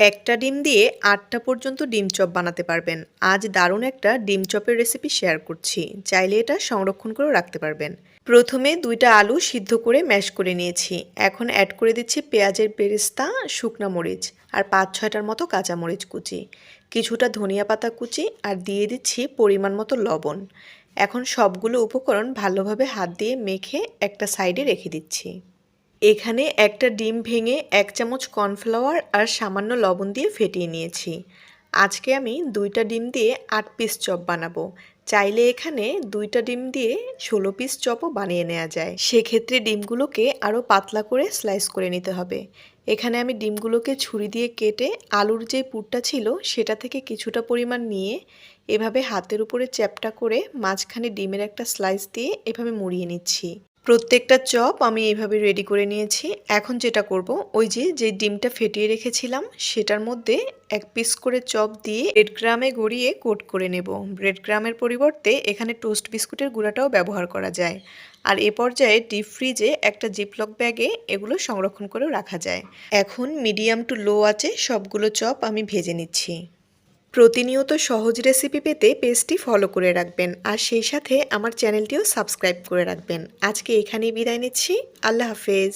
একটা ডিম দিয়ে ৮টা পর্যন্ত ডিম চপ বানাতে পারবেন। আজ দারুণ একটা ডিম চপের রেসিপি শেয়ার করছি। চাইলে এটা সংরক্ষণ করেও রাখতে পারবেন। প্রথমে 2টা আলু সিদ্ধ করে ম্যাশ করে নিয়েছি। এখন অ্যাড করে দিচ্ছি পেঁয়াজের বেরেস্তা, শুকনা মরিচ আর 5-6টার মতো কাঁচামরিচ কুচি, কিছুটা ধনিয়া পাতা কুচি আর দিয়ে দিচ্ছি পরিমাণ মতো লবণ। এখন সবগুলো উপকরণ ভালোভাবে হাত দিয়ে মেখে একটা সাইডে রেখে দিচ্ছি। এখানে একটা ডিম ভেঙে 1 চামচ কর্নফ্লাওয়ার আর সামান্য লবণ দিয়ে ফেটিয়ে নিয়েছি। আজকে আমি 2টা ডিম দিয়ে 8 পিস চপ বানাবো। চাইলে এখানে 2টা ডিম দিয়ে 16 পিস চপও বানিয়ে নেওয়া যায়। সেক্ষেত্রে ডিমগুলোকে আরও পাতলা করে স্লাইস করে নিতে হবে। এখানে আমি ডিমগুলোকে ছুরি দিয়ে কেটে আলুর যে পুরটা ছিল সেটা থেকে কিছুটা পরিমাণ নিয়ে এভাবে হাতের উপরে চ্যাপ্টা করে মাঝখানে ডিমের একটা স্লাইস দিয়ে এভাবে মুড়িয়ে নিচ্ছি। প্রত্যেকটা চপ আমি এইভাবে রেডি করে নিয়েছি। এখন যেটা করব, ওই যে ডিমটা ফেটিয়ে রেখেছিলাম সেটার মধ্যে 1 পিস করে চপ দিয়ে ব্রেড ক্রামে গড়িয়ে কোট করে নেব। ব্রেড ক্রামের পরিবর্তে এখানে টোস্ট বিস্কুটের গুঁড়াটাও ব্যবহার করা যায়। আর এ পর্যায়ে ডিপ ফ্রিজে একটা জিপলক ব্যাগে এগুলো সংরক্ষণ করেও রাখা যায়। এখন মিডিয়াম টু লো আঁচে সবগুলো চপ আমি ভেজে নিচ্ছি। প্রতিনিয়ত সহজ রেসিপি পেতে পেজটি ফলো করে রাখবেন আর সেই সাথে আমার চ্যানেলটিও সাবস্ক্রাইব করে রাখবেন। আজকে এখানেই বিদায় নিচ্ছি। আল্লাহ হাফেজ।